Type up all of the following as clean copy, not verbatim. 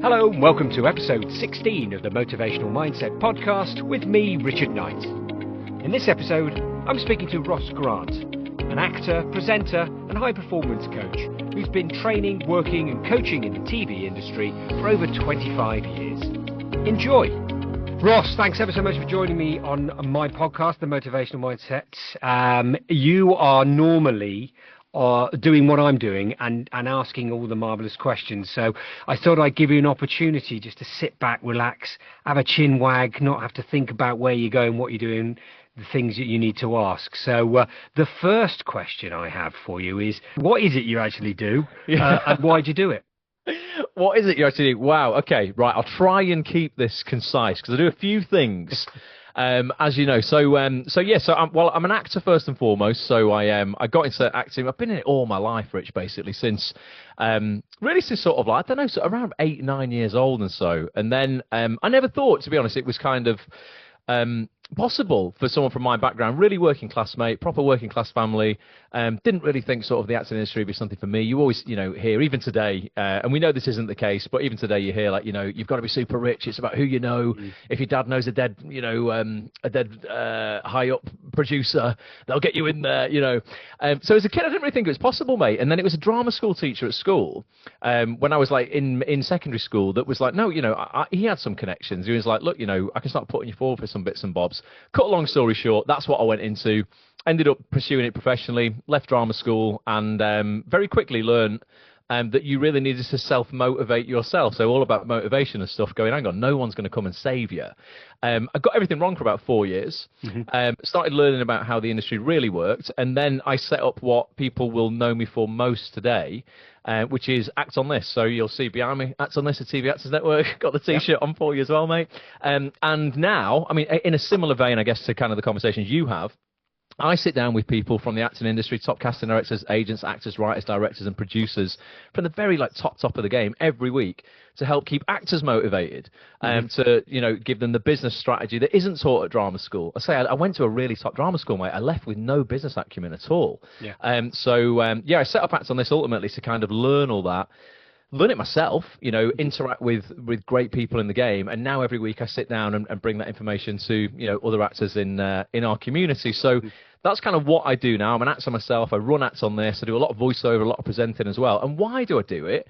Hello and welcome to episode 16 of the Motivational Mindset Podcast with me, Richard Knight. In this episode, I'm speaking to Ross Grant, an actor, presenter and high performance coach who's been training, working and coaching in the TV industry for over 25 years. Enjoy! Ross, thanks ever so much for joining me on my podcast, The Motivational Mindset. You are normally doing what I'm doing and asking all the marvellous questions. So I thought I'd give you an opportunity just to sit back, relax, have a chin wag, not have to think about where you're going, what you're doing, the things that you need to ask. So the first question I have for you is, what is it you actually do and why do you do it? What is it you actually do? Wow, okay, right, I'll try and keep this concise because I do a few things. As you know, so I'm an actor first and foremost. So I got into acting. I've been in it all my life, Rich, basically since sort of like, I don't know, so around 8, 9 years old and so. And then I never thought, to be honest, it was kind of possible for someone from my background, really working class mate, proper working class family. Didn't really think sort of the acting industry would be something for me. You always, hear, even today, and we know this isn't the case, but even today you hear, like, you've got to be super rich. It's about who you know. If your dad knows a dead high up producer, they'll get you in there, So as a kid, I didn't really think it was possible, mate. And then it was a drama school teacher at school when I was like in secondary school that was like, no, he had some connections. He was like, look, I can start putting you forward for some bits and bobs. Cut a long story short, that's what I went into. Ended up pursuing it professionally, left drama school, and very quickly learned that you really needed to self-motivate yourself. So all about motivation and stuff, going, hang on, no one's going to come and save you. I got everything wrong for about 4 years. Started learning about how the industry really worked, and then I set up what people will know me for most today, which is Act On This. So you'll see behind me, Act On This, the TV Actors Network. Got the T-shirt on for you as well, mate. And now, I mean, in a similar vein, I guess, to kind of the conversations you have, I sit down with people from the acting industry, top casting directors, agents, actors, writers, directors, and producers from the very top of the game every week to help keep actors motivated, to give them the business strategy that isn't taught at drama school. I went to a really top drama school, mate. I left with no business acumen at all. I set up Act On This ultimately to kind of learn all that. Learn it myself, interact with great people in the game, and now every week I sit down and bring that information to other actors in our community. So that's kind of what I do now. I'm an actor myself. I run Act On This. I do a lot of voiceover, a lot of presenting as well. And why do I do it?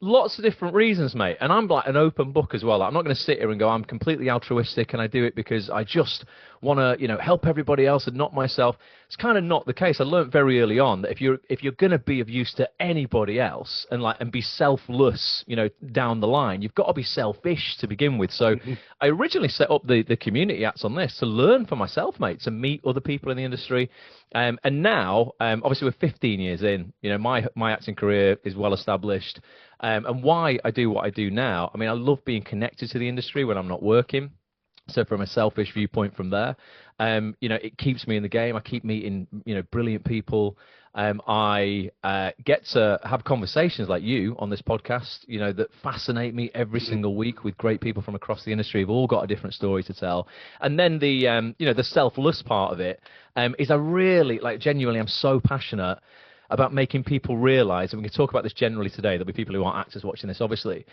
Lots of different reasons, mate. And I'm like an open book as well. I'm not going to sit here and go, I'm completely altruistic and I do it because I just want to, help everybody else and not myself. It's kind of not the case. I learned very early on that if you're going to be of use to anybody else and be selfless, down the line, you've got to be selfish to begin with. So I originally set up the community Acts On This to learn for myself, mate, to meet other people in the industry. And now, obviously, we're 15 years in. My acting career is well established. And why I do what I do now, I mean, I love being connected to the industry when I'm not working. So from a selfish viewpoint from there, it keeps me in the game. I keep meeting, brilliant people. I get to have conversations like you on this podcast, that fascinate me every single week with great people from across the industry. We've all got a different story to tell. And then the selfless part of it is I really, genuinely, I'm so passionate about making people realise, and we can talk about this generally today, there'll be people who aren't actors watching this, obviously.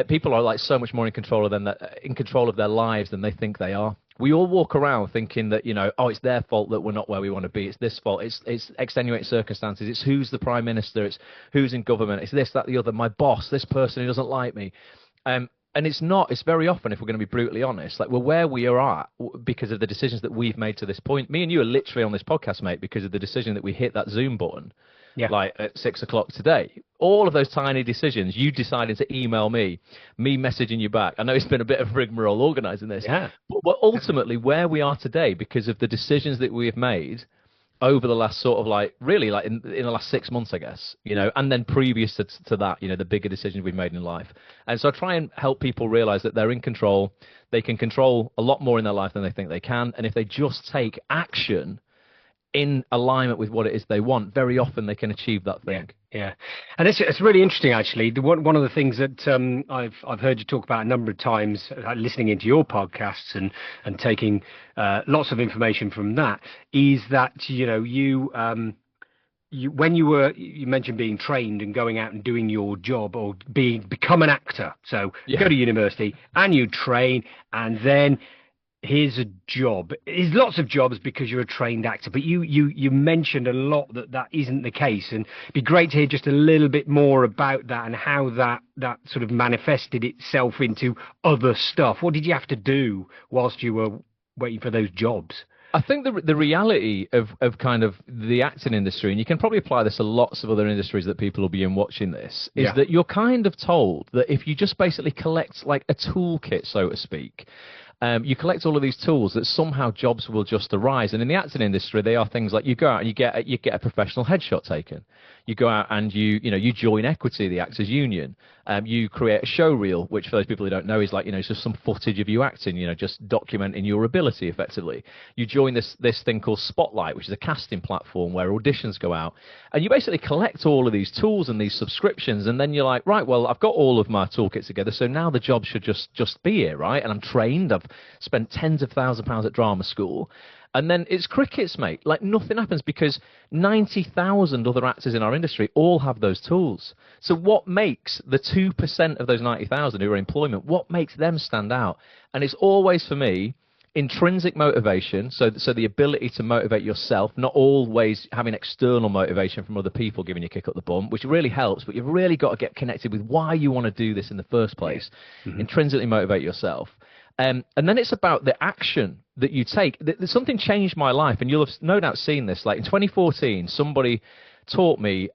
People are so much more in control of their lives than they think they are. We all walk around thinking that, it's their fault that we're not where we want to be. It's this fault. It's extenuating circumstances. It's who's the prime minister. It's who's in government. It's this, that, the other. My boss, this person who doesn't like me. And it's not. It's very often, if we're going to be brutally honest, we're where we are at because of the decisions that we've made to this point. Me and you are literally on this podcast, mate, because of the decision that we hit that Zoom button. At 6 o'clock today. All of those tiny decisions, you deciding to email me messaging you back. I know it's been a bit of rigmarole organising this, but ultimately where we are today because of the decisions that we have made over the last sort of in the last 6 months, I guess, and then previous to that, the bigger decisions we've made in life. And so I try and help people realise that they're in control. They can control a lot more in their life than they think they can. And if they just take action in alignment with what it is they want, very often they can achieve that thing. Yeah. And it's really interesting, actually. One of the things that I've heard you talk about a number of times, listening into your podcasts and taking lots of information from that, is that, you when you mentioned being trained and going out and doing your job or become an actor. So Yeah. go to university and you train, and then here's a job. There's lots of jobs because you're a trained actor, but you mentioned a lot that isn't the case, and it'd be great to hear just a little bit more about that and how that sort of manifested itself into other stuff. What did you have to do whilst you were waiting for those jobs? I think the reality of kind of the acting industry, and you can probably apply this to lots of other industries that people will be in watching this, is that you're kind of told that if you just basically collect like a toolkit, so to speak, you collect all of these tools, that somehow jobs will just arise. And in the acting industry, they are things like you go out and you get a professional headshot taken. You go out and you join Equity, the Actors Union. You create a show reel, which for those people who don't know is like, it's just some footage of you acting, just documenting your ability effectively. You join this thing called Spotlight, which is a casting platform where auditions go out. And you basically collect all of these tools and these subscriptions, and then you're like, right, well, I've got all of my toolkits together, so now the job should just be here, right? And I'm trained, I've spent tens of thousands of pounds at drama school. And then it's crickets, mate. Like, nothing happens because 90,000 other actors in our industry all have those tools. So what makes the 2% of those 90,000 who are in employment, what makes them stand out? And it's always, for me, intrinsic motivation, so the ability to motivate yourself, not always having external motivation from other people giving you a kick up the bum, which really helps, but you've really got to get connected with why you want to do this in the first place. Mm-hmm. Intrinsically motivate yourself. And then it's about the action that you take. Something changed my life, and you'll have no doubt seen this. Like in 2014, somebody taught me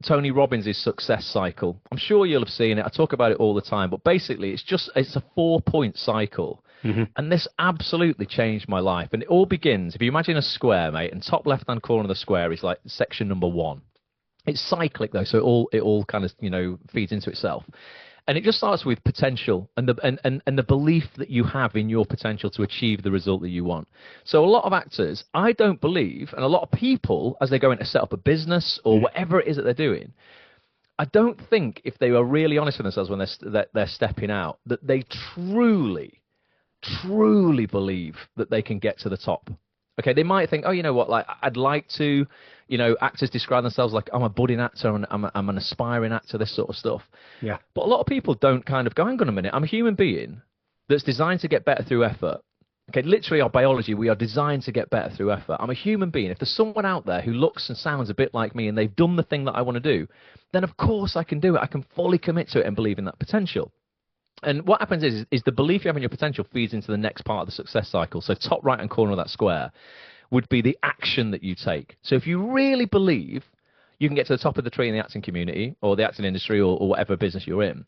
Tony Robbins' success cycle. I'm sure you'll have seen it. I talk about it all the time, but basically it's a 4-point cycle. Mm-hmm. And this absolutely changed my life. And it all begins, if you imagine a square, mate, and top left-hand corner of the square is like section number 1. It's cyclic though, so it all kind of feeds into itself. And it just starts with potential and the belief that you have in your potential to achieve the result that you want. So a lot of actors, I don't believe, and a lot of people, as they go in to set up a business or whatever it is that they're doing, I don't think if they are really honest with themselves when they're stepping out, that they truly believe that they can get to the top. Okay, they might think, oh, you know what, like I'd like to, actors describe themselves like I'm a budding actor and I'm an aspiring actor, this sort of stuff. Yeah. But a lot of people don't kind of go, hang on a minute, I'm a human being that's designed to get better through effort. Okay, literally our biology, we are designed to get better through effort. I'm a human being. If there's someone out there who looks and sounds a bit like me and they've done the thing that I want to do, then of course I can do it. I can fully commit to it and believe in that potential. And what happens is the belief you have in your potential feeds into the next part of the success cycle. So top right-hand corner of that square would be the action that you take. So if you really believe you can get to the top of the tree in the acting community or the acting industry or whatever business you're in,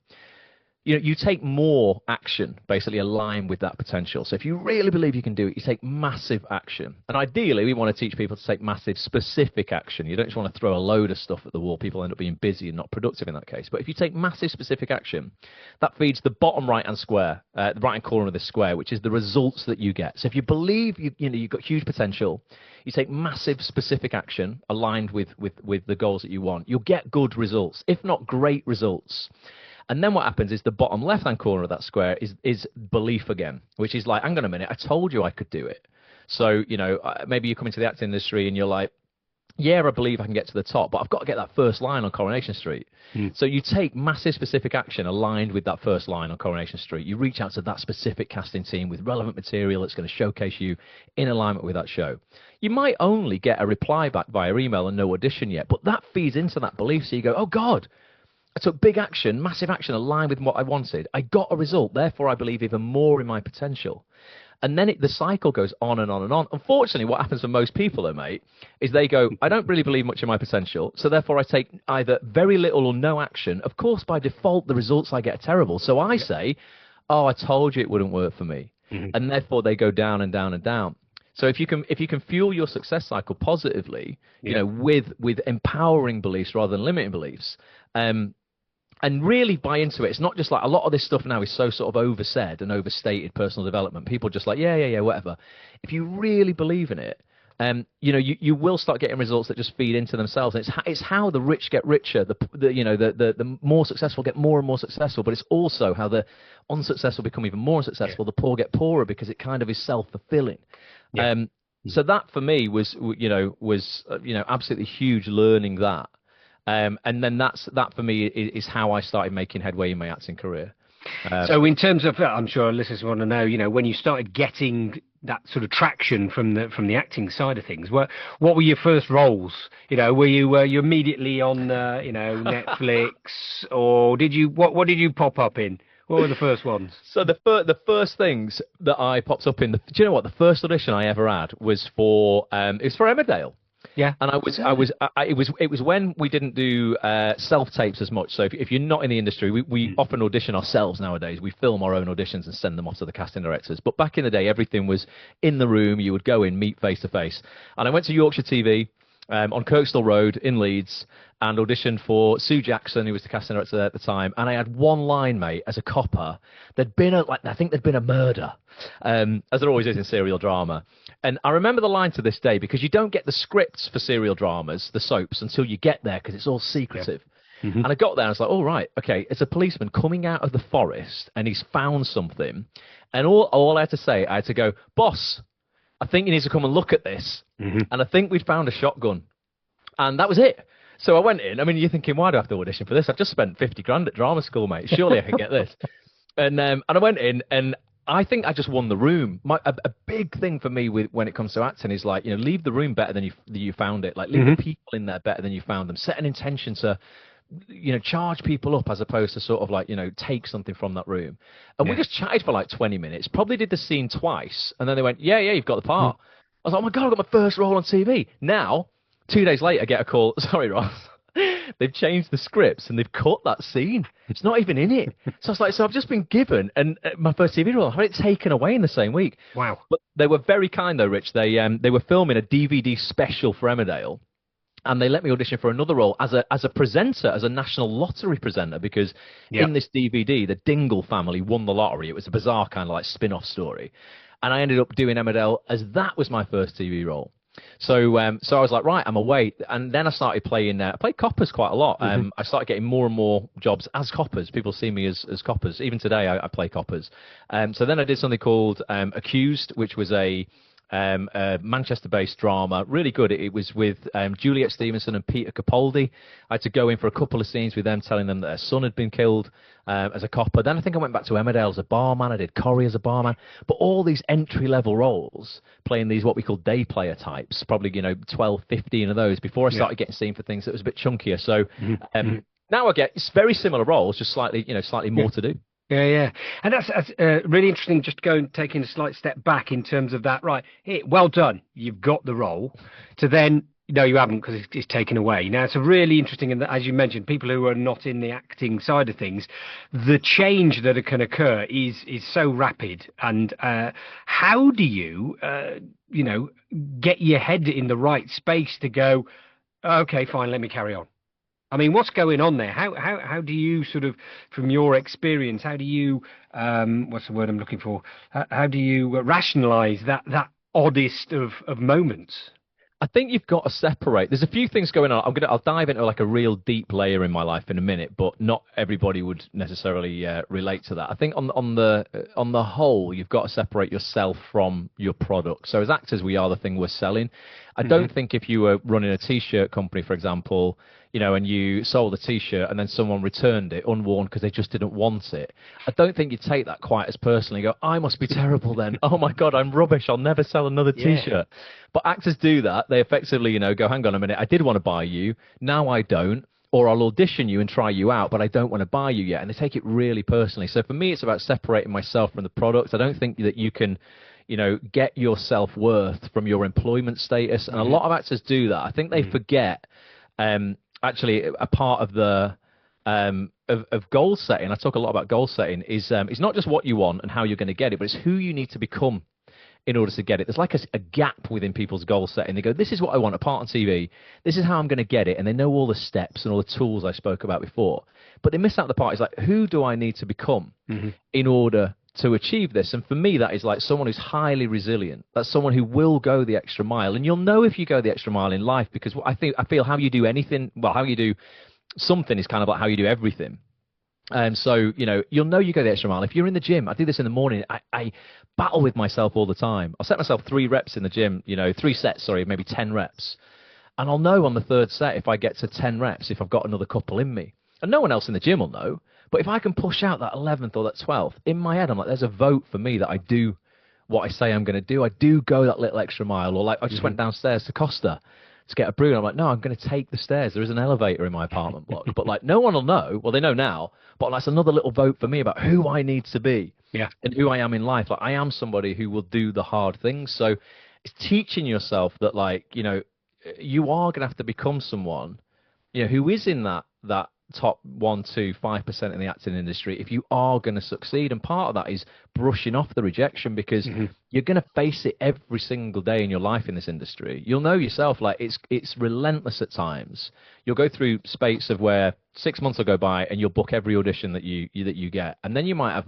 you take more action, basically aligned with that potential. So if you really believe you can do it, you take massive action. And ideally, we want to teach people to take massive specific action. You don't just want to throw a load of stuff at the wall. People end up being busy and not productive in that case. But if you take massive specific action, that feeds the bottom right-hand square, the right-hand corner of this square, which is the results that you get. So if you believe you've got huge potential, you take massive specific action aligned with the goals that you want, you'll get good results, if not great results. And then what happens is the bottom left-hand corner of that square is belief again, which is like, hang on a minute, I told you I could do it. So, maybe you come into the acting industry and you're like, yeah, I believe I can get to the top, but I've got to get that first line on Coronation Street. So you take massive specific action aligned with that first line on Coronation Street. You reach out to that specific casting team with relevant material that's going to showcase you in alignment with that show. You might only get a reply back via email and no audition yet, but that feeds into that belief. So you go, oh, God, I took big action, massive action aligned with what I wanted. I got a result. Therefore, I believe even more in my potential. And then the cycle goes on and on and on. Unfortunately, what happens for most people, though, mate, is they go, I don't really believe much in my potential, so therefore I take either very little or no action. Of course, by default, the results I get are terrible. So I say, oh, I told you it wouldn't work for me. Mm-hmm. And therefore, they go down and down and down. So if you can fuel your success cycle positively, with empowering beliefs rather than limiting beliefs, and really buy into it. It's not just like a lot of this stuff now is so sort of oversaid and overstated personal development. People just like, yeah, whatever. If you really believe in it, you will start getting results that just feed into themselves. And it's how the rich get richer, the more successful get more and more successful, but it's also how the unsuccessful become even more unsuccessful. Yeah. The poor get poorer because it kind of is self-fulfilling. Yeah. So that for me was, absolutely huge learning that. And then that for me is how I started making headway in my acting career. So in terms of, I'm sure our listeners want to know, when you started getting that sort of traction from the acting side of things, what were your first roles? Were you immediately on, Netflix, or what did you pop up in? What were the first ones? So the first things that I popped up in, do you know what? The first audition I ever had was for Emmerdale. Yeah, and it was when we didn't do self tapes as much. So if you're not in the industry, we often audition ourselves nowadays. We film our own auditions and send them off to the casting directors. But back in the day, everything was in the room. You would go in, meet face to face. And I went to Yorkshire TV on Kirkstall Road in Leeds and auditioned for Sue Jackson, who was the casting director there at the time. And I had one line, mate, as a copper. I think there'd been a murder, as there always is in serial drama. And I remember the line to this day because you don't get the scripts for serial dramas, the soaps, until you get there because it's all secretive. Yeah. Mm-hmm. And I got there and I was like, oh, right, okay, it's a policeman coming out of the forest and he's found something. And all I had to say, I had to go, boss, I think you need to come and look at this. Mm-hmm. And I think we'd found a shotgun. And that was it. So I went in. I mean, you're thinking, why do I have to audition for this? I've just spent 50 grand at drama school, mate. Surely I can get this. And I went in and I think I just won the room. A big thing for me when it comes to acting is like, leave the room better than you found it. Like, leave mm-hmm. the people in there better than you found them. Set an intention to, charge people up as opposed to sort of like, take something from that room. And we just chatted for like 20 minutes. Probably did the scene twice. And then they went, yeah, you've got the part. Mm-hmm. I was like, oh my God, I got my first role on TV. Now, 2 days later, I get a call. Sorry, Ross. They've changed the scripts and they've cut that scene. It's not even in it. So I was like, I've just been given my first TV role. I had it taken away in the same week. Wow. But they were very kind though, Rich. They were filming a DVD special for Emmerdale. And they let me audition for another role as a presenter, as a national lottery presenter, because in this DVD, the Dingle family won the lottery. It was a bizarre kind of like spin-off story. And I ended up doing Emmerdale as that was my first TV role. So I was like, right, I'm away. And then I started playing, I played coppers quite a lot. Mm-hmm. I started getting more and more jobs as coppers. People see me as coppers. Even today, I play coppers. So then I did something called Accused, which was a Manchester-based drama, really good. It was with Juliet Stevenson and Peter Capaldi. I had to go in for a couple of scenes with them, telling them that their son had been killed as a copper. Then I think I went back to Emmerdale as a barman. I did Corrie as a barman. But all these entry-level roles, playing these what we call day player types, probably 12, 15 of those before I started getting seen for things that was a bit chunkier. So now I get it's very similar roles, just slightly more to do. Yeah. And that's really interesting, just taking a slight step back in terms of that. Right, hey, well done, you've got the role, to then, no, you haven't because it's taken away. Now, it's a really interesting, and as you mentioned, people who are not in the acting side of things, the change that can occur is so rapid. And how do you, get your head in the right space to go, okay, fine, let me carry on? I mean, what's going on there? How do you sort of, from your experience, how do you, what's the word I'm looking for? How do you rationalise that oddest of moments? I think you've got to separate. There's a few things going on. I'll dive into like a real deep layer in my life in a minute, but not everybody would necessarily relate to that. I think on the whole, you've got to separate yourself from your product. So as actors, we are the thing we're selling. I don't think if you were running a T-shirt company, for example, and you sold a T-shirt and then someone returned it unworn because they just didn't want it, I don't think you'd take that quite as personally. Go, I must be terrible then. Oh my God, I'm rubbish. I'll never sell another T-shirt. But actors do that. They effectively, go, hang on a minute. I did want to buy you. Now I don't. Or I'll audition you and try you out, but I don't want to buy you yet. And they take it really personally. So for me, it's about separating myself from the product. I don't think that you can, get your self-worth from your employment status. And a lot of actors do that. I think they forget, actually, a part of the of goal setting. I talk a lot about goal setting. Is it's not just what you want and how you're going to get it, but it's who you need to become in order to get it. There's like a gap within people's goal setting. They go, this is what I want, a part on TV. This is how I'm going to get it. And they know all the steps and all the tools I spoke about before. But they miss out the part. It's like, who do I need to become in order to achieve this? And for me, that is like someone who's highly resilient. That's someone who will go the extra mile. And you'll know if you go the extra mile in life, because I feel how you do anything, well, how you do something is kind of like how you do everything. So, you'll know you go the extra mile. If you're in the gym, I do this in the morning. I battle with myself all the time. I'll set myself 3 reps in the gym, 3 sets, sorry, maybe 10 reps. And I'll know on the 3rd set if I get to 10 reps, if I've got another couple in me. And no one else in the gym will know. But if I can push out that 11th or that 12th, in my head, I'm like, there's a vote for me that I do what I say I'm going to do. I do go that little extra mile. Or like I just went downstairs to Costa to get a brew, and I'm like, no, I'm going to take the stairs. There is an elevator in my apartment block. But like, no one will know. Well, they know now. But that's another little vote for me about who I need to be and who I am in life. Like, I am somebody who will do the hard things. So it's teaching yourself that, like, you are going to have to become someone, who is in that top 1, 2, 5% in the acting industry if you are going to succeed. And part of that is brushing off the rejection, because you're going to face it every single day in your life in this industry. You'll know yourself, like, it's relentless at times. You'll go through space of where 6 months will go by and you'll book every audition that you get, and then you might have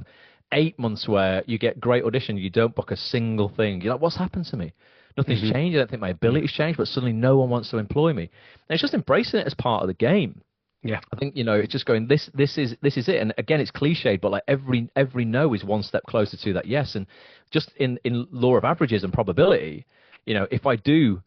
8 months where you get great audition, you don't book a single thing. You're like, what's happened to me? Nothing's changed. I don't think my ability's changed, but suddenly no one wants to employ me. And it's just embracing it as part of the game. Yeah, I think it's just going. This is it. And again, it's cliched, but like every no is one step closer to that yes. And just in law of averages and probability, if I do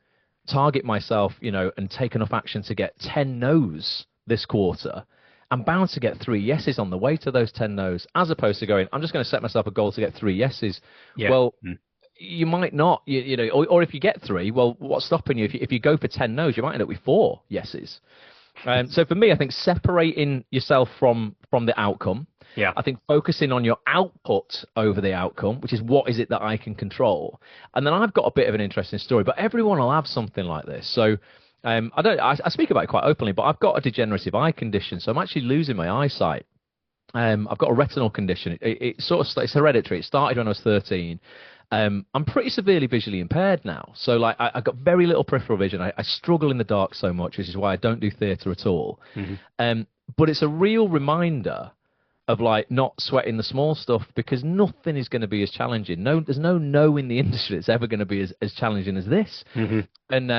target myself, and take enough action to get 10 no's this quarter, I'm bound to get 3 yeses on the way to those 10 no's, as opposed to going, I'm just going to set myself a goal to get 3 yeses. Yeah. Well, you might not, or if you get 3, well, what's stopping you? If you go for 10 no's, you might end up with 4 yeses. So for me, I think separating yourself from the outcome. Yeah. I think focusing on your output over the outcome, which is what is it that I can control. And then I've got a bit of an interesting story, but everyone will have something like this. So I speak about it quite openly, but I've got a degenerative eye condition, so I'm actually losing my eyesight. I've got a retinal condition. It's hereditary. It started when I was 13. I'm pretty severely visually impaired now. So like I've got very little peripheral vision. I struggle in the dark so much, which is why I don't do theatre at all. But it's a real reminder of like not sweating the small stuff, because nothing is going to be as challenging. There's no in the industry that's ever going to be as challenging as this. And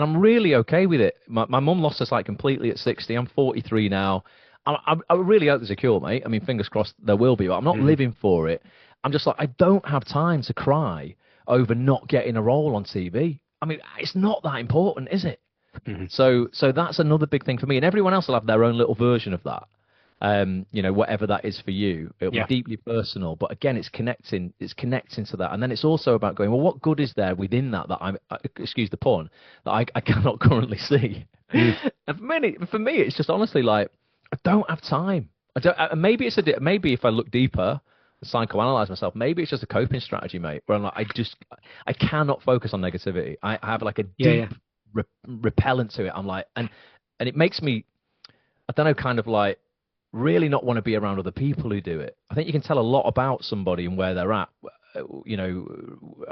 I'm really okay with it. My mum lost her sight completely at 60. I'm 43 now. I really hope there's a cure, mate. I mean, fingers crossed there will be, but I'm not living for it. I'm just like, I don't have time to cry over not getting a role on TV. I mean, it's not that important, is it? So that's another big thing for me. And everyone else will have their own little version of that. Whatever that is for you, it'll be deeply personal. But again, it's connecting to that. And then it's also about going, well, what good is there within that excuse the pun, that I cannot currently see? And for me, it's just honestly like, I don't have time. Maybe if I look deeper, psychoanalyze myself, maybe it's just a coping strategy, mate, where I'm like, I cannot focus on negativity. I have like a deep repellent to it. I'm like, and it makes me, I don't know, kind of like really not want to be around other people who do it. I think you can tell a lot about somebody and where they're at,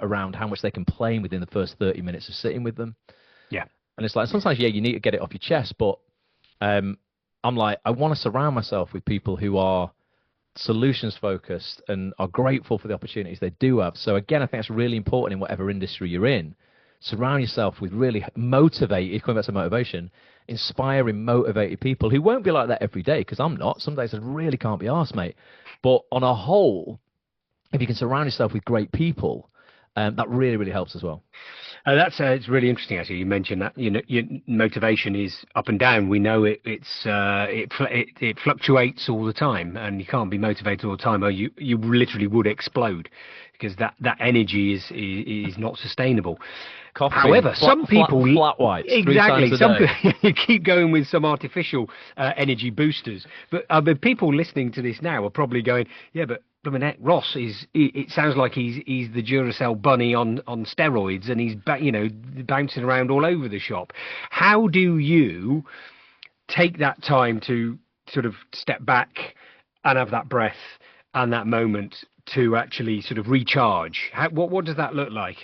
around how much they complain within the first 30 minutes of sitting with them. Yeah. And it's like, sometimes, you need to get it off your chest, but I'm like, I want to surround myself with people who are solutions focused and are grateful for the opportunities they do have. So again, I think that's really important in whatever industry you're in. Surround yourself with really motivated, coming back to motivation, inspiring, motivated people who won't be like that every day, because I'm not. Some days I really can't be arsed, mate. But on a whole, if you can surround yourself with great people, that really, really helps as well. It's really interesting, actually. You mentioned that your motivation is up and down. We know it fluctuates all the time, and you can't be motivated all the time, or you literally would explode, because that energy is not sustainable. Coffee, however, some people flat whites, exactly. You keep going with some artificial energy boosters, but the people listening to this now are probably going, yeah, but Ross it sounds like he's the Duracell bunny on steroids, and he's bouncing around all over the shop. How do you take that time to sort of step back and have that breath and that moment to actually sort of recharge? What does that look like?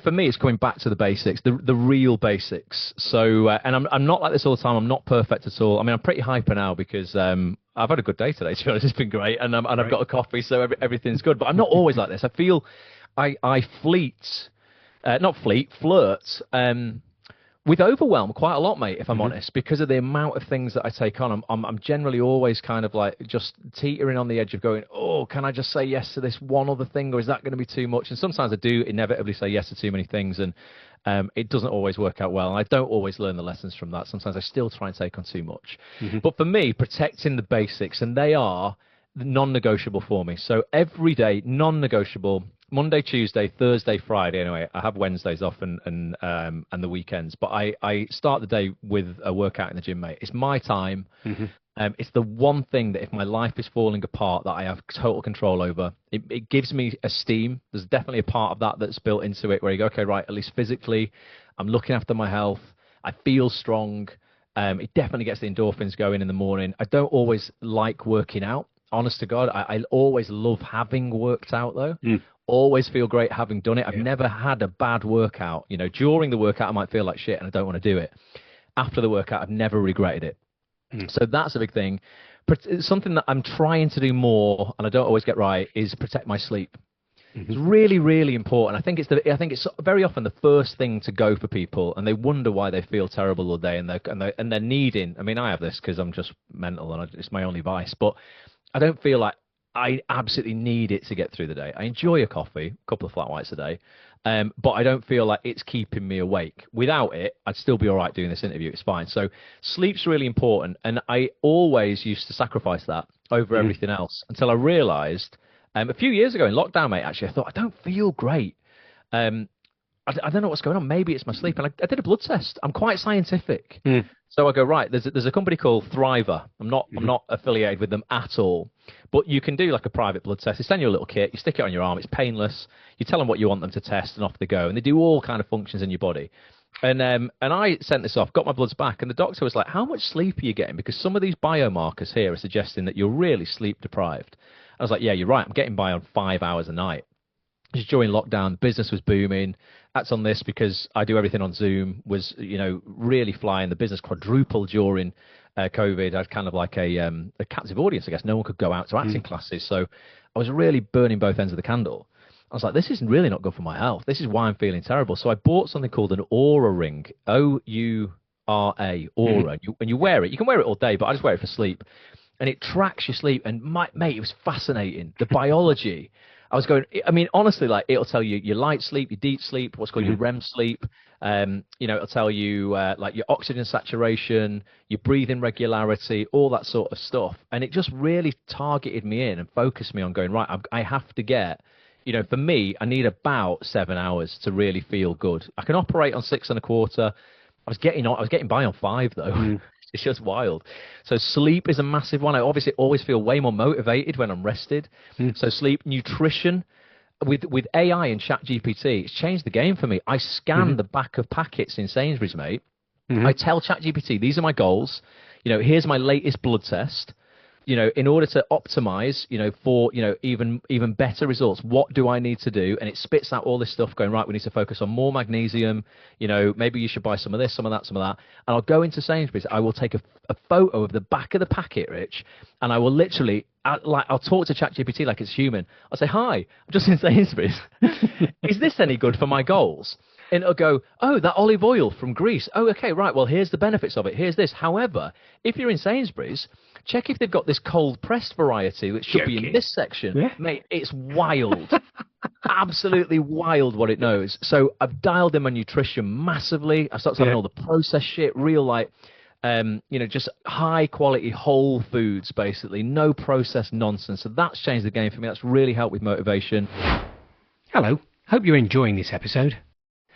For me, it's coming back to the basics, the real basics. So, and I'm not like this all the time. I'm not perfect at all. I mean, I'm pretty hyper now because I've had a good day today, to be honest. It's been great, and I've got a coffee, so everything's good. But I'm not always like this. I feel I flirt with overwhelm quite a lot, mate, if I'm honest, because of the amount of things that I take on. I'm generally always kind of like just teetering on the edge of going, oh, can I just say yes to this one other thing, or is that going to be too much? And sometimes I do inevitably say yes to too many things, and it doesn't always work out well. And I don't always learn the lessons from that. Sometimes I still try and take on too much. But for me, protecting the basics, and they are non-negotiable for me. So every day, non-negotiable. Monday, Tuesday, Thursday, Friday. Anyway, I have Wednesdays off and the weekends. But I start the day with a workout in the gym, mate. It's my time. It's the one thing that if my life is falling apart, that I have total control over. It gives me esteem. There's definitely a part of that that's built into it where you go, okay, right, at least physically, I'm looking after my health. I feel strong. It definitely gets the endorphins going in the morning. I don't always like working out. Honest to God, I always love having worked out, though. Always feel great having done it. I've never had a bad workout. You know, during the workout, I might feel like shit and I don't want to do it. After the workout, I've never regretted it. So that's a big thing. Something that I'm trying to do more, and I don't always get right, is protect my sleep. It's really, really important. I think it's very often the first thing to go for people, and they wonder why they feel terrible all day, and they're needing. I mean, I have this because I'm just mental, and it's my only vice. But I don't feel like I absolutely need it to get through the day. I enjoy a coffee, a couple of flat whites a day, but I don't feel like it's keeping me awake. Without it, I'd still be all right doing this interview. It's fine. So sleep's really important, and I always used to sacrifice that over everything else until I realised a few years ago in lockdown, mate, actually, I thought, I don't feel great. I don't know what's going on. Maybe it's my sleep. And I did a blood test. I'm quite scientific. So I go, right, there's a company called Thriver. I'm not affiliated with them at all. But you can do like a private blood test. They send you a little kit. You stick it on your arm. It's painless. You tell them what you want them to test, and off they go. And they do all kind of functions in your body. And I sent this off, got my bloods back, and the doctor was like, how much sleep are you getting? Because some of these biomarkers here are suggesting that you're really sleep deprived. I was like, yeah, you're right. I'm getting by on 5 hours a night. Just during lockdown, business was booming. That's on this because I do everything on Zoom, was, really flying. The business quadrupled during COVID. I had kind of like a captive audience, I guess. No one could go out to acting classes. So I was really burning both ends of the candle. I was like, this is really not good for my health. This is why I'm feeling terrible. So I bought something called an Oura ring, O-U-R-A, Oura. When you wear it, you can wear it all day, but I just wear it for sleep. And it tracks your sleep. And mate, it was fascinating. The biology. I was going, I mean, honestly, like, it'll tell you your light sleep, your deep sleep, what's called your REM sleep. It'll tell you like your oxygen saturation, your breathing regularity, all that sort of stuff. And it just really targeted me in and focused me on going, right, I have to get, for me, I need about 7 hours to really feel good. I can operate on 6.25. I was getting by on 5 though. It's just wild. So sleep is a massive one. I obviously always feel way more motivated when I'm rested. So sleep, nutrition, with AI and ChatGPT, it's changed the game for me. I scan the back of packets in Sainsbury's, mate. I tell ChatGPT, these are my goals. Here's my latest blood test. In order to optimize, for, even better results, what do I need to do? And it spits out all this stuff going, right, we need to focus on more magnesium. Maybe you should buy some of this, some of that, some of that. And I'll go into Sainsbury's. I will take a photo of the back of the packet, Rich, and I will literally, I'll talk to ChatGPT like it's human. I'll say, hi, I'm just in Sainsbury's. Is this any good for my goals? And it'll go, oh, that olive oil from Greece. Oh, okay, right, well, here's the benefits of it. Here's this. However, if you're in Sainsbury's, check if they've got this cold-pressed variety, which should be in this section. Yeah. Mate, it's wild. Absolutely wild what it knows. So I've dialed in my nutrition massively. I started having all the processed shit, real, like, just high-quality whole foods, basically. No processed nonsense. So that's changed the game for me. That's really helped with motivation. Hello. Hope you're enjoying this episode.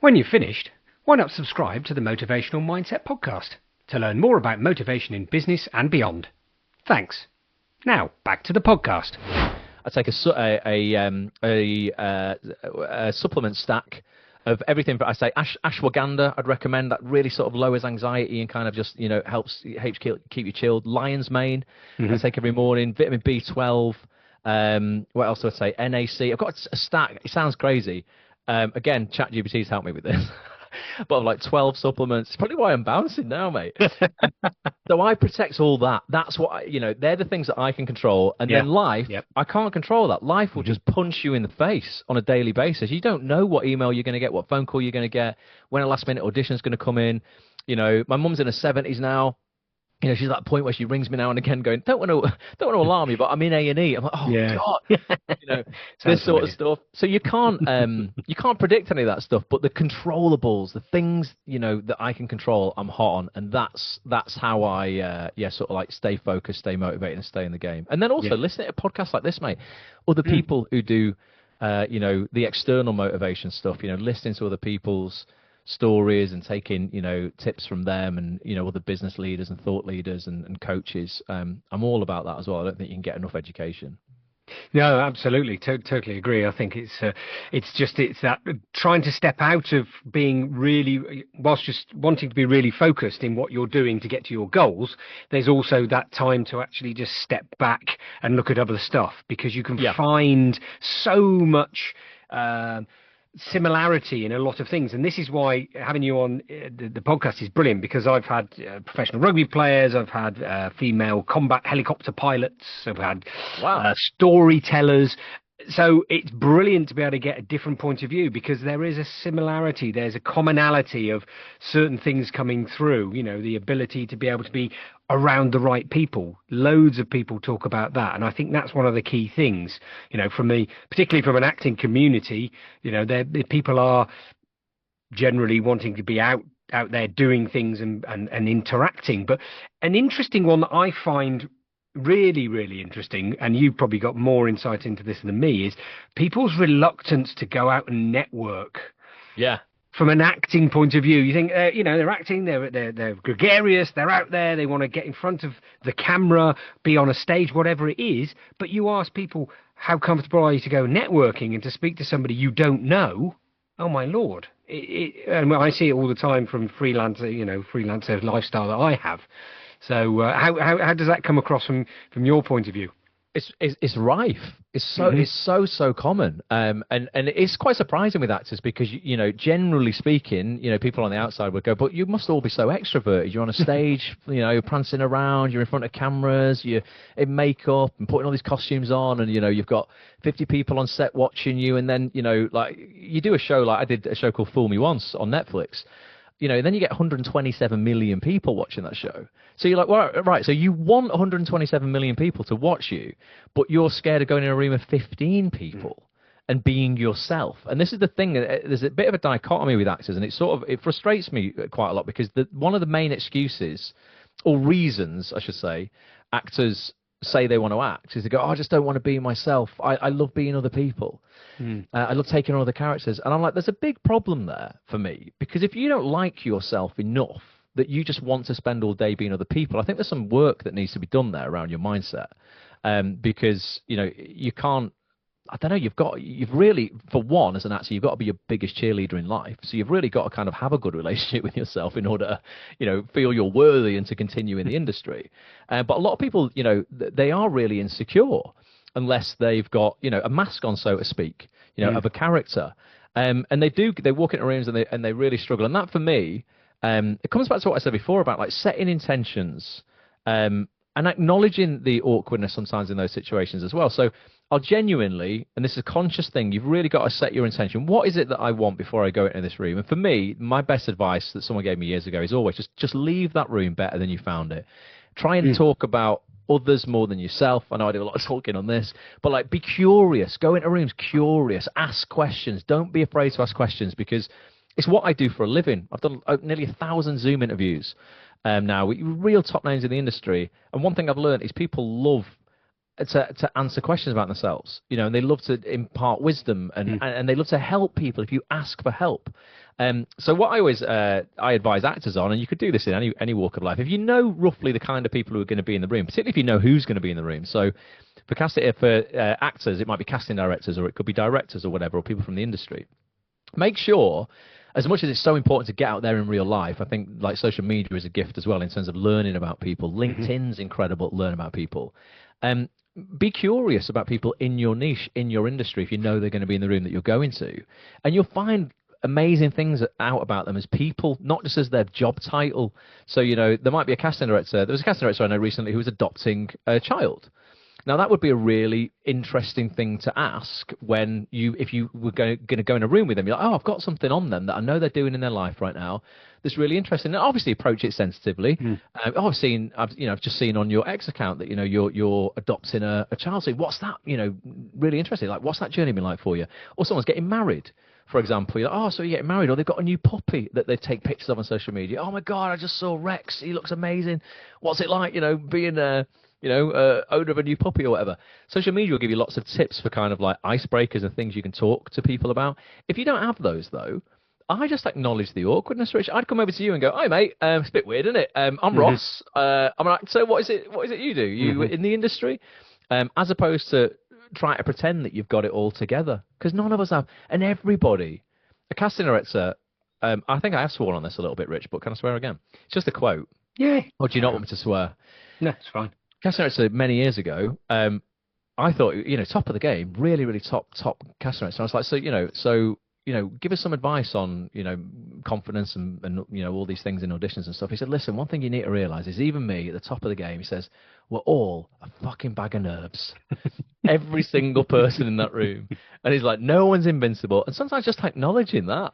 When you've finished, why not subscribe to the Motivational Mindset Podcast to learn more about motivation in business and beyond. Thanks. Now, back to the podcast. I take a supplement stack of everything. I say ashwagandha, I'd recommend. That really sort of lowers anxiety and kind of just, helps keep you chilled. Lion's mane, I take every morning. Vitamin B12. What else do I say? NAC. I've got a stack. It sounds crazy. Again, ChatGPT's helped me with this. but like 12 supplements. It's probably why I'm bouncing now, mate. So I protect all that. That's what they're the things that I can control. And then life, I can't control that. Life will just punch you in the face on a daily basis. You don't know what email you're going to get, what phone call you're going to get, when a last minute audition is going to come in. My mum's in her 70s now. She's at that point where she rings me now and again going, don't want to alarm you, but I'm in A&E. I'm like, oh God, this sort of stuff. So you can't predict any of that stuff, but the controllables, the things, that I can control, I'm hot on. And that's how I, sort of like stay focused, stay motivated and stay in the game. And then also listening to podcasts like this, mate, other people who do, the external motivation stuff, listening to other people's stories and taking tips from them and other business leaders and thought leaders and coaches. I'm all about that as well. I don't think you can get enough education. No, absolutely, totally agree. I think it's that trying to step out of being really, whilst just wanting to be really focused in what you're doing to get to your goals. There's also that time to actually just step back and look at other stuff, because you can find so much similarity in a lot of things, and this is why having you on the podcast is brilliant, because I've had professional rugby players, I've had female combat helicopter pilots, I've had storytellers. So it's brilliant to be able to get a different point of view, because there is a similarity, there's a commonality of certain things coming through, the ability to be able to be around the right people. Loads of people talk about that, and I think that's one of the key things, particularly from an acting community, the people are generally wanting to be out there doing things and interacting. But an interesting one that I find really, really interesting, and you've probably got more insight into this than me, is people's reluctance to go out and network. Yeah. From an acting point of view, you think, they're acting, they're gregarious, they're out there, they want to get in front of the camera, be on a stage, whatever it is. But you ask people, how comfortable are you to go networking and to speak to somebody you don't know? Oh my Lord. And I see it all the time from freelancer lifestyle that I have. So how does that come across from your point of view? It's rife. It's so common. And it's quite surprising with actors, because generally speaking, people on the outside would go, but you must all be so extroverted. You're on a stage, prancing around, you're in front of cameras, you're in makeup and putting all these costumes on, and you've got 50 people on set watching you, and then like you do a show, like I did a show called Fool Me Once on Netflix. Then you get 127 million people watching that show. So you're like, well, right, so you want 127 million people to watch you, but you're scared of going in a room of 15 people and being yourself. And this is the thing, there's a bit of a dichotomy with actors, and it frustrates me quite a lot, because one of the main excuses, or reasons, I should say, actors say they want to act is they go, I just don't want to be myself. I love being other people. I love taking on other characters. And I'm like, there's a big problem there for me, because if you don't like yourself enough that you just want to spend all day being other people, I think there's some work that needs to be done there around your mindset. Because, you can't, I don't know, you've really, for one, as an actor, you've got to be your biggest cheerleader in life. So you've really got to kind of have a good relationship with yourself in order to, feel you're worthy and to continue in the industry. But a lot of people, they are really insecure unless they've got, a mask on, so to speak, of a character. And they walk into rooms and they really struggle. And that, for me, it comes back to what I said before about like setting intentions, and acknowledging the awkwardness sometimes in those situations as well. So I'll genuinely, and this is a conscious thing, you've really got to set your intention. What is it that I want before I go into this room? And for me, my best advice that someone gave me years ago is always just leave that room better than you found it. Try and talk about others more than yourself. I know I do a lot of talking on this, but like, be curious. Go into rooms curious. Ask questions. Don't be afraid to ask questions, because it's what I do for a living. I've done nearly 1,000 Zoom interviews now with real top names in the industry. And one thing I've learned is people love to answer questions about themselves, and they love to impart wisdom, and they love to help people if you ask for help. So what I always I advise actors on, and you could do this in any walk of life, if you know roughly the kind of people who are going to be in the room, particularly if you know who's going to be in the room. So for actors, it might be casting directors, or it could be directors or whatever, or people from the industry. Make sure, as much as it's so important to get out there in real life, I think like social media is a gift as well in terms of learning about people. LinkedIn's incredible to learn about people. Be curious about people in your niche, in your industry, if you know they're going to be in the room that you're going to. And you'll find amazing things out about them as people, not just as their job title. So, there might be a casting director. There was a casting director I know recently who was adopting a child. Now, that would be a really interesting thing to ask if you were going to go in a room with them. You're like, oh, I've got something on them that I know they're doing in their life right now that's really interesting. And obviously, approach it sensitively. I've just seen on your X account that you're adopting a child. So what's that? Really interesting. Like, what's that journey been like for you? Or someone's getting married, for example. You're like, oh, so you're getting married, or they've got a new puppy that they take pictures of on social media. Oh my God, I just saw Rex. He looks amazing. What's it like? Being owner of a new puppy or whatever. Social media will give you lots of tips for kind of like icebreakers and things you can talk to people about. If you don't have those, though, I just acknowledge the awkwardness, Rich. I'd come over to you and go, "Hi, mate. It's a bit weird, isn't it? I'm Ross. I'm like, so what is it you do? You in the industry?" As opposed to try to pretend that you've got it all together, because none of us have. And everybody, a casting director. I think I have sworn on this a little bit, Rich, but can I swear again? It's just a quote. Yeah. Or do you not want me to swear? No, it's fine. Casting director many years ago, I thought, top of the game, really, really top casting director. I was like, so give us some advice on, confidence and all these things in auditions and stuff. He said, listen, one thing you need to realize is even me at the top of the game, he says, we're all a fucking bag of nerves. Every single person in that room. And he's like, no one's invincible. And sometimes just acknowledging that,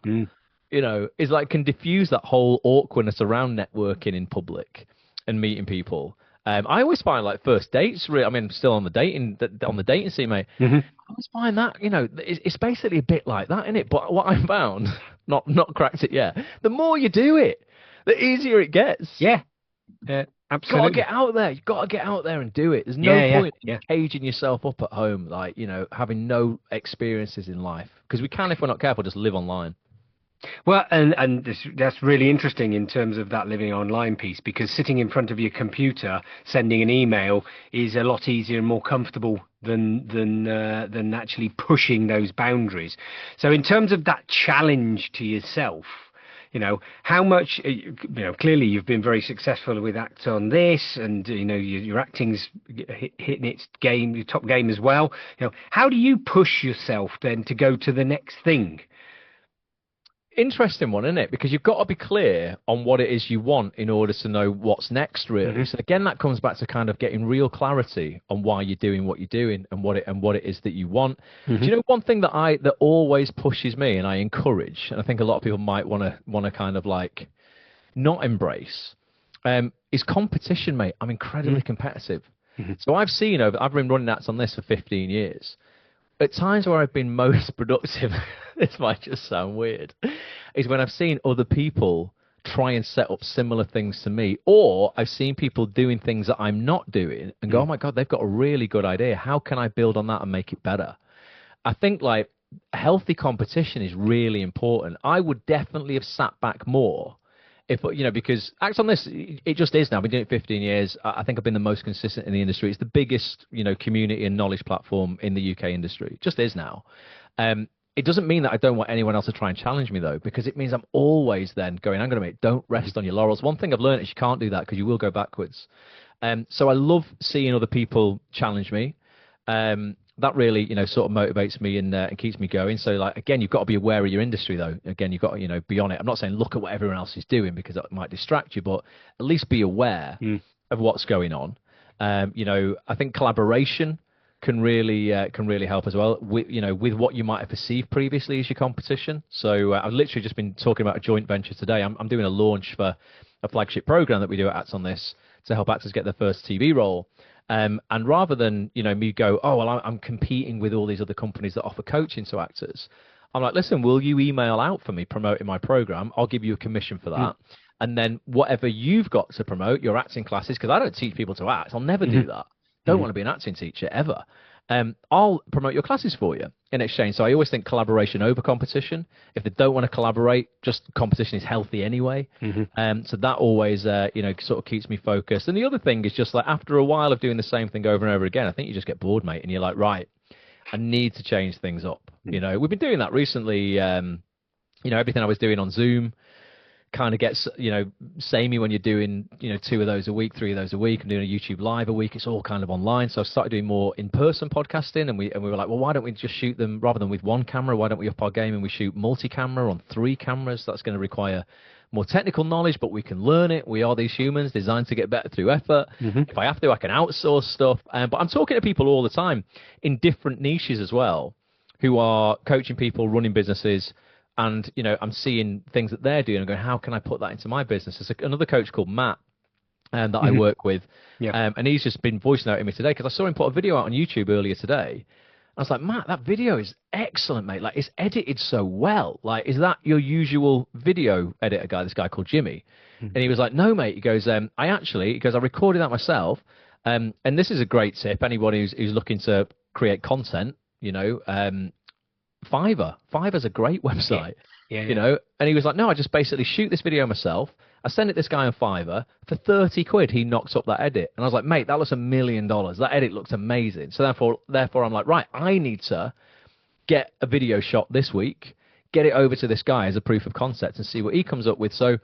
is like, can diffuse that whole awkwardness around networking in public and meeting people. I always find like first dates, still on the dating scene, mate. I always find that, it's basically a bit like that, isn't it? But what I found, not cracked it yet, the more you do it, the easier it gets. Yeah. Absolutely. You've got to get out there and do it. There's no point in caging yourself up at home, like, having no experiences in life. Because we can, if we're not careful, just live online. Well, and that's really interesting in terms of that living online piece, because sitting in front of your computer, sending an email is a lot easier and more comfortable than actually pushing those boundaries. So in terms of that challenge to yourself, how much, clearly you've been very successful with Act on This, and, your acting's hitting its game, your top game as well. How do you push yourself then to go to the next thing? Interesting one, isn't it? Because you've got to be clear on what it is you want in order to know what's next, really. So again, that comes back to kind of getting real clarity on why you're doing what you're doing and what it is that you want. Do you know one thing that always pushes me and I encourage, and I think a lot of people might want to kind of like not embrace, is competition, mate. I'm incredibly competitive. So I've been running Acts on This for 15 years. At times where I've been most productive, this might just sound weird, is when I've seen other people try and set up similar things to me, or I've seen people doing things that I'm not doing and go, oh my God, they've got a really good idea. How can I build on that and make it better? I think like healthy competition is really important. I would definitely have sat back more because Act on This, it just is now. I've been doing it 15 years. I think I've been the most consistent in the industry. It's the biggest, community and knowledge platform in the UK industry. It just is now. It doesn't mean that I don't want anyone else to try and challenge me, though, because it means I'm always then going, hang on a minute, don't rest on your laurels. One thing I've learned is you can't do that because you will go backwards. So I love seeing other people challenge me. That really, sort of motivates me and keeps me going. So, like, again, you've got to be aware of your industry, though. Again, you've got to, be on it. I'm not saying look at what everyone else is doing because that might distract you, but at least be aware of what's going on. I think collaboration can really help as well with what you might have perceived previously as your competition. So I've literally just been talking about a joint venture today. I'm doing a launch for a flagship program that we do at Acts on This to help actors get their first TV role. And rather than, me go, oh, well, I'm competing with all these other companies that offer coaching to actors, I'm like, listen, will you email out for me promoting my program? I'll give you a commission for that. And then whatever you've got to promote, your acting classes, because I don't teach people to act. I'll never do that. Don't want to be an acting teacher ever. I'll promote your classes for you in exchange. So I always think collaboration over competition. If they don't want to collaborate, just competition is healthy anyway. So that always, sort of keeps me focused. And the other thing is just like after a while of doing the same thing over and over again, I think you just get bored, mate. And you're like, right, I need to change things up. We've been doing that recently. Everything I was doing on Zoom kind of gets, samey when you're doing, 2 of those a week, 3 of those a week. I'm doing a YouTube live a week. It's all kind of online. So I started doing more in-person podcasting, and we were like, well, why don't we just shoot them rather than with one camera? Why don't we up our game and we shoot multi-camera on 3 cameras? That's going to require more technical knowledge, but we can learn it. We are these humans designed to get better through effort. If I have to, I can outsource stuff. But I'm talking to people all the time in different niches as well, who are coaching people, running businesses. And, I'm seeing things that they're doing and going, how can I put that into my business? There's another coach called Matt that I work with. And he's just been voice noting me today because I saw him put a video out on YouTube earlier today. I was like, Matt, that video is excellent, mate. Like, it's edited so well. Like, is that your usual video editor guy, this guy called Jimmy? And he was like, no, mate. He goes, I recorded that myself. And this is a great tip. Anybody who's looking to create content, Fiverr. Fiverr's a great website, And he was like, no, I just basically shoot this video myself. I send it to this guy on Fiverr for 30 quid. He knocks up that edit. And I was like, mate, that looks $1 million. That edit looks amazing. So therefore I'm like, right, I need to get a video shot this week, get it over to this guy as a proof of concept and see what he comes up with. So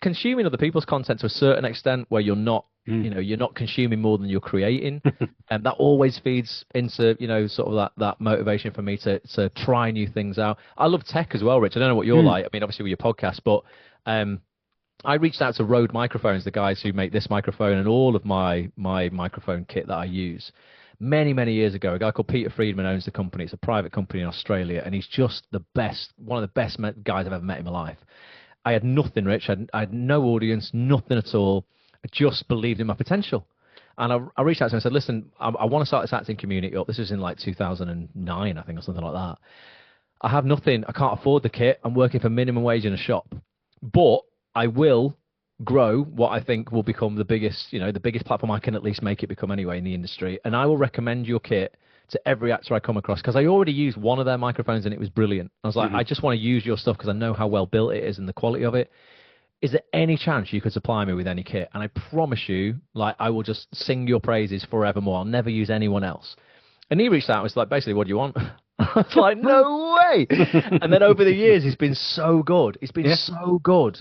consuming other people's content to a certain extent where you're not, you're not consuming more than you're creating. And that always feeds into, sort of that motivation for me to try new things out. I love tech as well, Rich. I don't know what you're like. I mean, obviously with your podcast, but I reached out to Rode Microphones, the guys who make this microphone and all of my microphone kit that I use. Many, many years ago, a guy called Peter Friedman owns the company. It's a private company in Australia, and he's just the best, one of the best guys I've ever met in my life. I had nothing, Rich. I had no audience, nothing at all. I just believed in my potential. And I reached out to him and said, listen, I want to start this acting community up. This was in like 2009, I think, or something like that. I have nothing. I can't afford the kit. I'm working for minimum wage in a shop. But I will grow what I think will become the biggest platform I can at least make it become anyway in the industry. And I will recommend your kit to every actor I come across because I already used one of their microphones and it was brilliant. I was like, I just want to use your stuff because I know how well built it is and the quality of it. Is there any chance you could supply me with any kit? And I promise you, like, I will just sing your praises forevermore. I'll never use anyone else. And he reached out and was like, basically, what do you want? I was like, no way. And then over the years, he's been so good. He's been so good.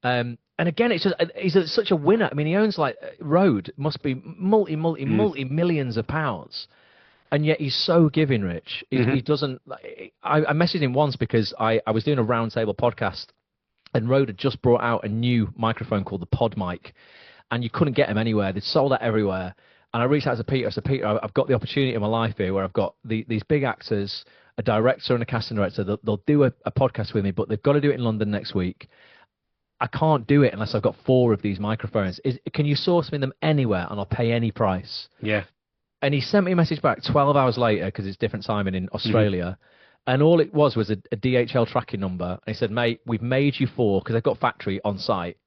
And again, it's just, he's such a winner. I mean, he owns like Rode, must be multi millions of pounds. And yet he's so giving, Rich. He doesn't, I messaged him once because I was doing a roundtable podcast and Rode had just brought out a new microphone called the Pod Mic, and you couldn't get them anywhere. They'd sold that everywhere. And I reached out to Peter. I said, Peter, I've got the opportunity in my life here where I've got these big actors, a director and a casting director. They'll do a podcast with me, but they've got to do it in London next week. I can't do it unless I've got 4 of these microphones. Can you source me them anywhere and I'll pay any price? Yeah. And he sent me a message back 12 hours later because it's different timing in Australia. And all it was a DHL tracking number. And he said, mate, we've made you 4 because they've got factory on site.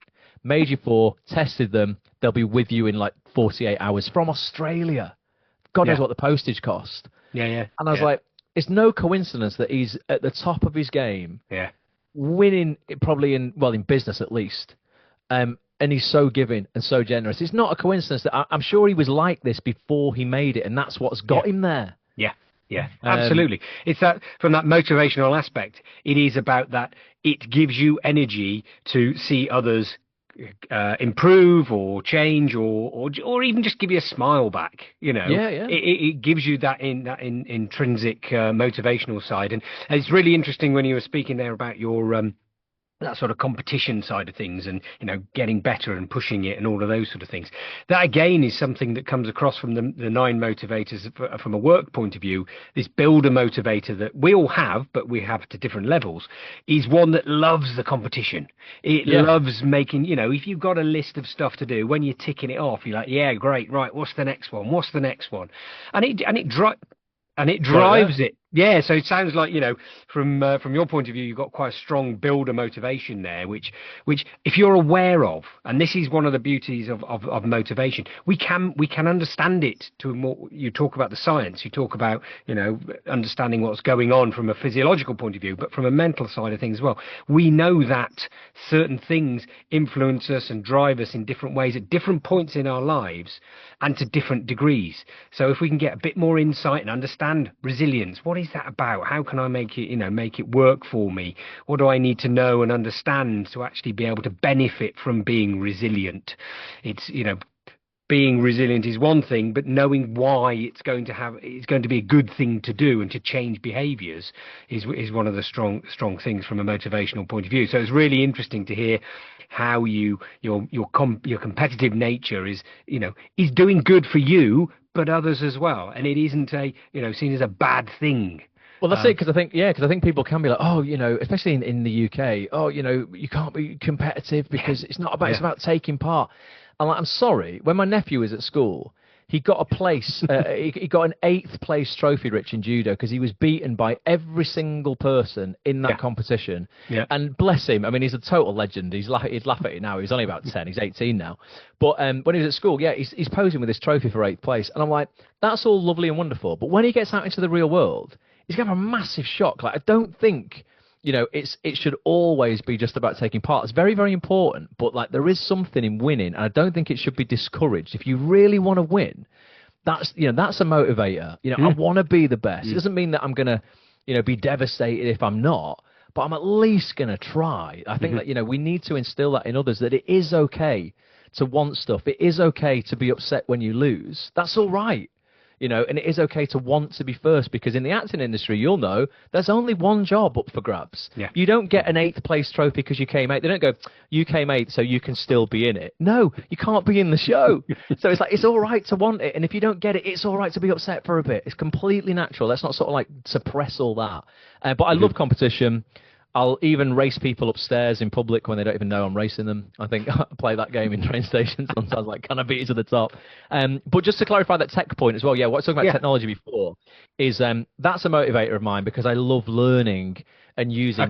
Made you 4, tested them. They'll be with you in like 48 hours from Australia. God knows what the postage cost. Yeah. And I was like, it's no coincidence that he's at the top of his game. Yeah. Winning probably in business at least. And he's so giving and so generous. It's not a coincidence that I'm sure he was like this before he made it. And that's what's got him there. Yeah, absolutely. It's that from that motivational aspect. It is about that. It gives you energy to see others improve or change or even just give you a smile back. It gives you that intrinsic motivational side. And it's really interesting when you were speaking there about your that sort of competition side of things and, getting better and pushing it and all of those sort of things. That, again, is something that comes across from the 9 motivators from a work point of view. This builder motivator that we all have, but we have to different levels, is one that loves the competition. It loves making, if you've got a list of stuff to do, when you're ticking it off, you're like, yeah, great, right, what's the next one? What's the next one? And it drives it. Yeah, so it sounds like, from your point of view, you've got quite a strong builder motivation there, which if you're aware of, and this is one of the beauties of motivation, we can understand it to more. You talk about the science, you talk about, understanding what's going on from a physiological point of view, but from a mental side of things as well. We know that certain things influence us and drive us in different ways at different points in our lives and to different degrees. So if we can get a bit more insight and understand resilience, what is is that about? How can I make it, make it work for me? What do I need to know and understand to actually be able to benefit from being resilient? It's, being resilient is one thing, but knowing why it's going to be a good thing to do and to change behaviors is one of the strong things from a motivational point of view. So it's really interesting to hear how your competitive nature is doing good for you, but others as well, and it isn't seen as a bad thing. Well, that's it, because I think people can be like, oh, especially in the UK, oh, you can't be competitive because it's not about, it's about taking part. I'm sorry, when my nephew was at school, he got a place, he got an 8th place trophy, Rich, in judo, because he was beaten by every single person in that competition. Yeah. And bless him, I mean, he's a total legend. He'd laugh at it now. He's only about 10. He's 18 now. But when he was at school, he's posing with this trophy for 8th place. And I'm like, that's all lovely and wonderful. But when he gets out into the real world, he's going to have a massive shock. Like, I don't think... it should always be just about taking part. It's very, very important, but there is something in winning, and I don't think it should be discouraged. If you really want to win, that's a motivator. I want to be the best. It doesn't mean that I'm gonna, be devastated if I'm not, but I'm at least gonna try. I think that we need to instill that in others, that it is okay to want stuff. It is okay to be upset when you lose. That's all right. And it is okay to want to be first, because in the acting industry, you'll know, there's only one job up for grabs. Yeah. You don't get an 8th place trophy because you came 8th. They don't go, you came 8th, so you can still be in it. No, you can't be in the show. So it's all right to want it. And if you don't get it, it's all right to be upset for a bit. It's completely natural. Let's not sort of suppress all that. But I love competition. I'll even race people upstairs in public when they don't even know I'm racing them. I think I play that game in train stations sometimes, can I beat you to the top? But just to clarify that tech point as well, what I was talking about technology before is that's a motivator of mine, because I love learning and using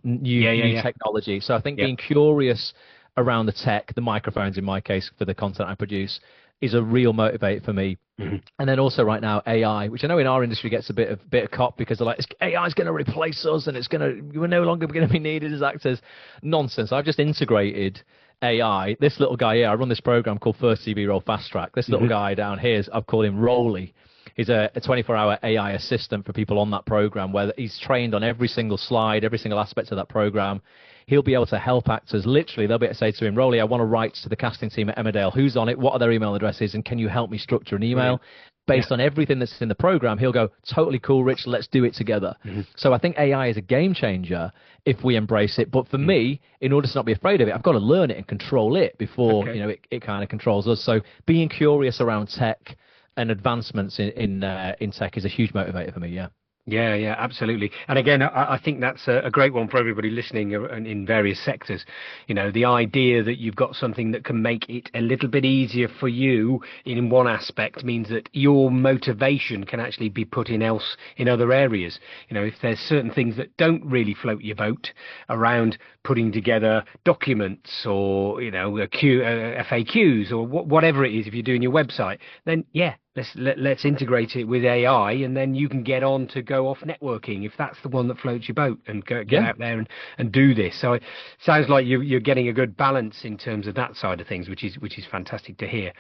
new technology. So I think being curious around the tech, the microphones in my case for the content I produce, is a real motivator for me. And then also right now AI, which I know in our industry gets a bit of cop, because they're like, AI is going to replace us and we're no longer going to be needed as actors. Nonsense. I've just integrated AI. This little guy here, I run this program called First TV Roll Fast Track. This little guy down here, I've called him Rolly. He's a 24-hour AI assistant for people on that program, where he's trained on every single slide, every single aspect of that program. He'll be able to help actors. Literally, they'll be able to say to him, Rolly, I want to write to the casting team at Emmerdale. Who's on it? What are their email addresses? And can you help me structure an email? Based on everything that's in the program, he'll go, totally cool, Rich, let's do it together. So I think AI is a game changer if we embrace it. But for me, in order to not be afraid of it, I've got to learn it and control it before it kind of controls us. So being curious around tech and advancements in tech is a huge motivator for me, Yeah, absolutely. And again, I think that's a great one for everybody listening in various sectors. The idea that you've got something that can make it a little bit easier for you in one aspect means that your motivation can actually be put in other areas. If there's certain things that don't really float your boat around putting together documents or, FAQs or whatever it is, if you're doing your website, then let's integrate it with AI, and then you can get on to go off networking if that's the one that floats your boat, and get out there and do this. So it sounds like you're getting a good balance in terms of that side of things, which is fantastic to hear.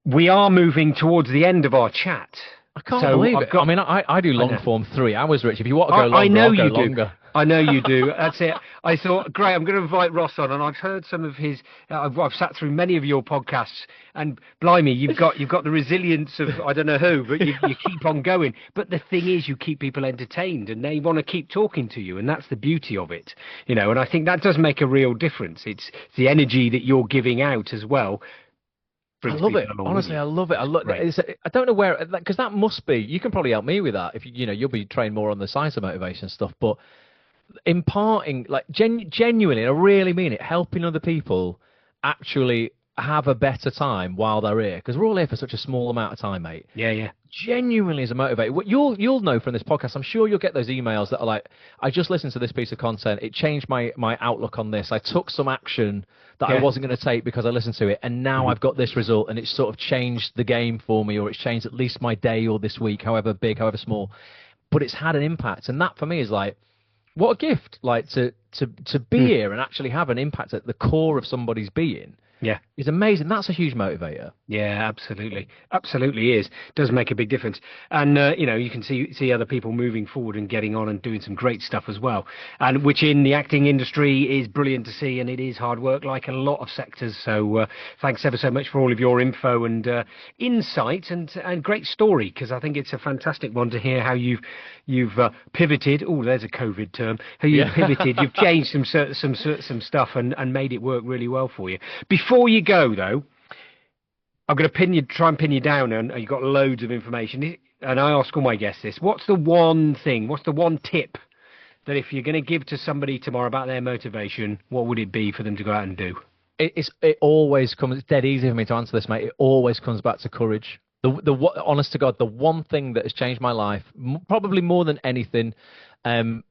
We are moving towards the end of our chat. I can't believe it. I do long form 3 hours, Rich. If you want to go longer, I know I'll go you longer. Do. I know you do. That's it. I thought, great, I'm going to invite Ross on, and I've heard some of his. I've sat through many of your podcasts, and blimey, you've got the resilience of I don't know who, but you keep on going. But the thing is, you keep people entertained, and they want to keep talking to you, and that's the beauty of it, And I think that does make a real difference. It's the energy that you're giving out as well. I love it. Honestly, I love it. I don't know where, because that must be. You can probably help me with that if you'll be trained more on the science of motivation stuff, but imparting, genuinely, and I really mean it, helping other people actually have a better time while they're here, because we're all here for such a small amount of time, mate. Yeah. Genuinely is a motivator. What you'll know from this podcast, I'm sure you'll get those emails that are like, I just listened to this piece of content, it changed my outlook on this, I took some action that I wasn't going to take because I listened to it, and now I've got this result, and it's sort of changed the game for me, or it's changed at least my day or this week, however big, however small, but it's had an impact. And that for me is what a gift, to be here and actually have an impact at the core of somebody's being. Yeah. is amazing. That's a huge motivator. Yeah, absolutely is. Does make a big difference, and you can see other people moving forward and getting on and doing some great stuff as well, and which in the acting industry is brilliant to see, and it is hard work like a lot of sectors. So thanks ever so much for all of your info and insight and great story, because I think it's a fantastic one to hear how you've pivoted. Oh, there's a COVID term. How you've pivoted, you've changed some stuff and made it work really well for you. Before you go though, I'm going to try and pin you down, and you've got loads of information. And I ask all my guests this: what's the one tip that if you're going to give to somebody tomorrow about their motivation, what would it be for them to go out and do? It always comes. It's dead easy for me to answer this, mate. It always comes back to courage. Honest to God, the one thing that has changed my life, probably more than anything, and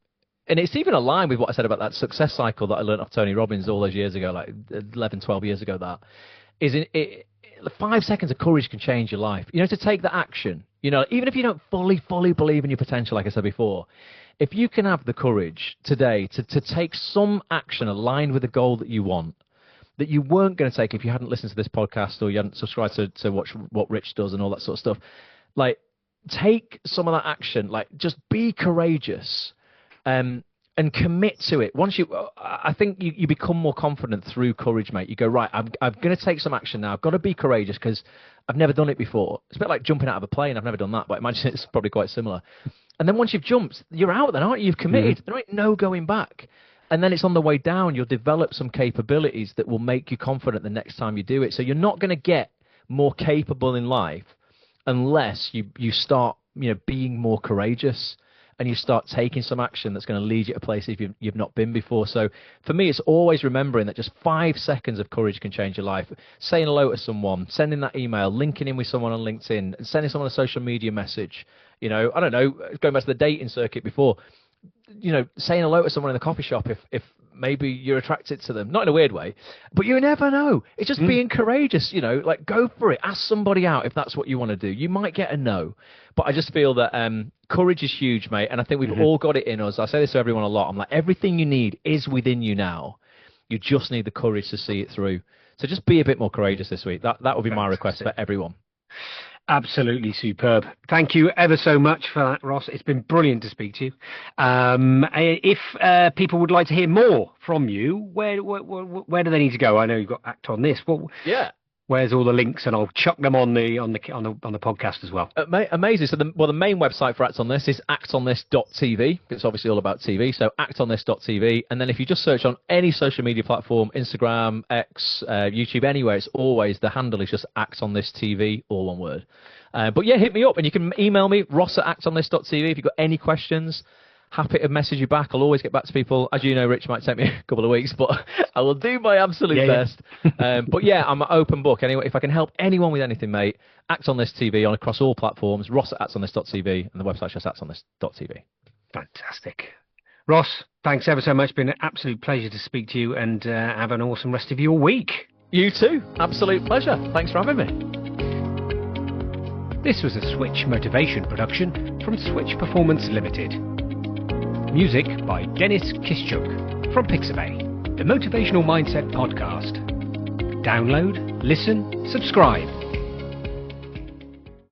it's even aligned with what I said about that success cycle that I learned off Tony Robbins all those years ago, like 11, 12 years ago. That is 5 seconds of courage can change your life. To take the action. Even if you don't fully believe in your potential, like I said before, if you can have the courage today to take some action aligned with the goal that you want, that you weren't going to take if you hadn't listened to this podcast or you hadn't subscribed to watch what Rich does and all that sort of stuff, like take some of that action, like just be courageous. And commit to it. I think you become more confident through courage, mate. You go, right, I'm going to take some action now. I've got to be courageous because I've never done it before. It's a bit like jumping out of a plane. I've never done that, but I imagine it's probably quite similar. And then once you've jumped, you're out then, aren't you? You've committed. Mm-hmm. There ain't no going back. And then it's on the way down. You'll develop some capabilities that will make you confident the next time you do it. So you're not going to get more capable in life unless you start being more courageous. And you start taking some action that's going to lead you to places you've not been before. So for me, it's always remembering that just 5 seconds of courage can change your life. Saying hello to someone, sending that email, linking in with someone on LinkedIn, and sending someone a social media message. I don't know, going back to the dating circuit before, saying hello to someone in the coffee shop if maybe you're attracted to them. Not in a weird way, but you never know. It's just being courageous, like go for it. Ask somebody out if that's what you want to do. You might get a no. But I just feel that courage is huge, mate. And I think we've all got it in us. I say this to everyone a lot. I'm like, everything you need is within you now. You just need the courage to see it through. So just be a bit more courageous this week. That would be my request for everyone. Absolutely superb. Thank you ever so much for that, Ross. It's been brilliant to speak to you. If people would like to hear more from you, where do they need to go? I know you've got Act on This. Yeah. Where's all the links, and I'll chuck them on the podcast as well. Amazing. So the main website for Act on This is actonthis.tv. It's obviously all about TV. So actonthis.tv, and then if you just search on any social media platform, Instagram, X, YouTube, anywhere, it's always the handle is just Act on This TV, all one word. But yeah, hit me up, and you can email me ross@actonthis.tv if you've got any questions. Happy to message you back. I'll always get back to people. As you know, Rich, might take me a couple of weeks, but I will do my absolute best. But yeah, I'm an open book. Anyway, if I can help anyone with anything, mate, Act on This TV on across all platforms, ross@actonthis.tv, and the website's just actonthis.tv. Fantastic. Ross, thanks ever so much. Been an absolute pleasure to speak to you, and have an awesome rest of your week. You too. Absolute pleasure. Thanks for having me. This was a Switch Motivation production from Switch Performance Limited. Music by Dennis Kischuk from Pixabay, the Motivational Mindset Podcast. Download, listen, subscribe.